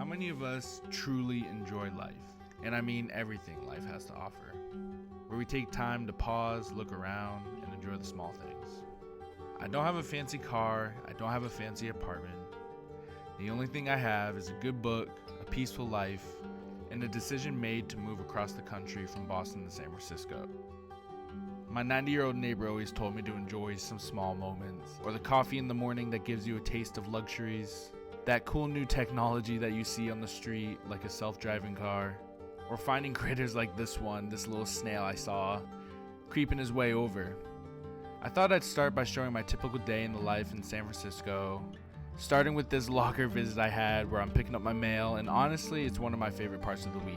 many of us truly enjoy life? And I mean everything life has to offer. Where we take time to pause, look around, and enjoy the small things. I don't have a fancy car, I don't have a fancy apartment. The only thing I have is a good book, a peaceful life, and a decision made to move across the country from Boston to San Francisco. My 90-year-old neighbor always told me to enjoy some small moments, or the coffee in the morning that gives you a taste of luxuries, that cool new technology that you see on the street like a self-driving car, or finding critters like this little snail I saw, creeping his way over. I thought I'd start by showing my typical day in the life in San Francisco, starting with this locker visit I had where I'm picking up my mail, and honestly, it's one of my favorite parts of the week.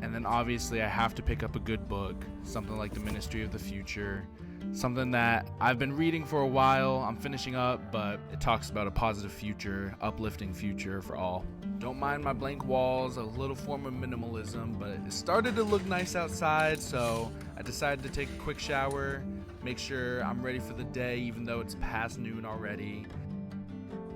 And then obviously I have to pick up a good book, something like The Ministry of the Future, something that I've been reading for a while, I'm finishing up, but it talks about a positive future, uplifting future for all. Don't mind my blank walls, a little form of minimalism, but it started to look nice outside, so I decided to take a quick shower, make sure I'm ready for the day even though it's past noon already.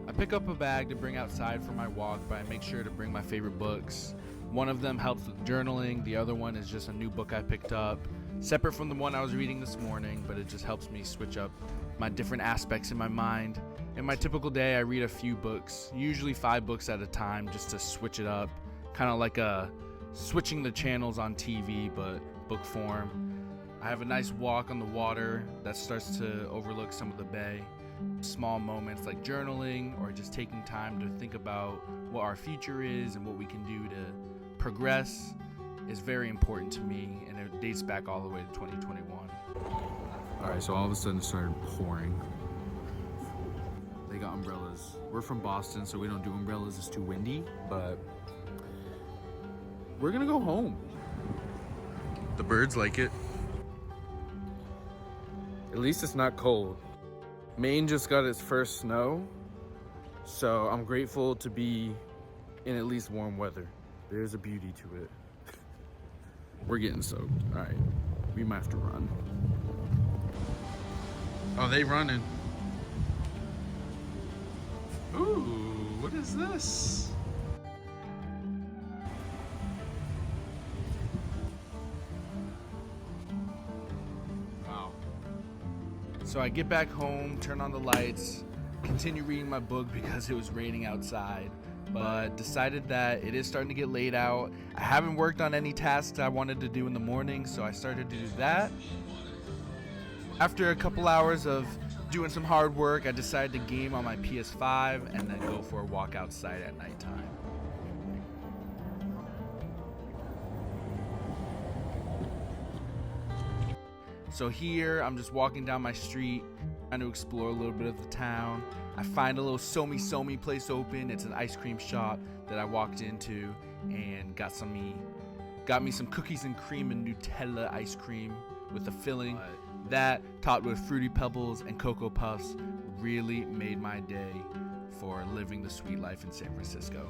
I pick up a bag to bring outside for my walk, but I make sure to bring my favorite books. One of them helps with journaling, the other one is just a new book I picked up, separate from the one I was reading this morning, but it just helps me switch up my different aspects in my mind. In my typical day, I read a few books, usually 5 books at a time, just to switch it up, kind of like switching the channels on TV, but book form. I have a nice walk on the water that starts to overlook some of the bay. Small moments like journaling or just taking time to think about what our future is and what we can do to progress is very important to me, and it dates back all the way to 2021. Alright, so all of a sudden it started pouring. They got umbrellas. We're from Boston, so we don't do umbrellas, it's too windy, but we're gonna go home. The birds like it. At least it's not cold. Maine just got its first snow, so I'm grateful to be in at least warm weather. There's a beauty to it. We're getting soaked. All right, we might have to run. Oh, they running. Ooh, what is this? Wow. So I get back home, turn on the lights, continue reading my book because it was raining outside, but decided that it is starting to get late out. I haven't worked on any tasks I wanted to do in the morning, so I started to do that. After a couple hours of doing some hard work, I decided to game on my PS5 and then go for a walk outside at nighttime. So here, I'm just walking down my street, trying to explore a little bit of the town. I find a little Somi place open. It's an ice cream shop that I walked into and got me some cookies and cream and Nutella ice cream with a filling. That, topped with Fruity Pebbles and Cocoa Puffs, really made my day for living the sweet life in San Francisco.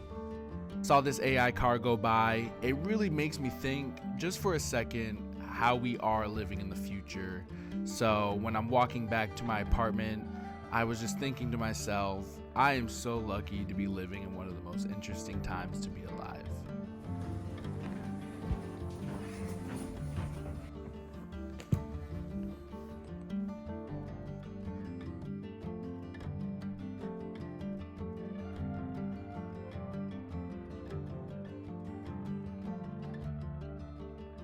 Saw this AI car go by. It really makes me think, just for a second, how we are living in the future. So when I'm walking back to my apartment, I was just thinking to myself, I am so lucky to be living in one of the most interesting times to be alive.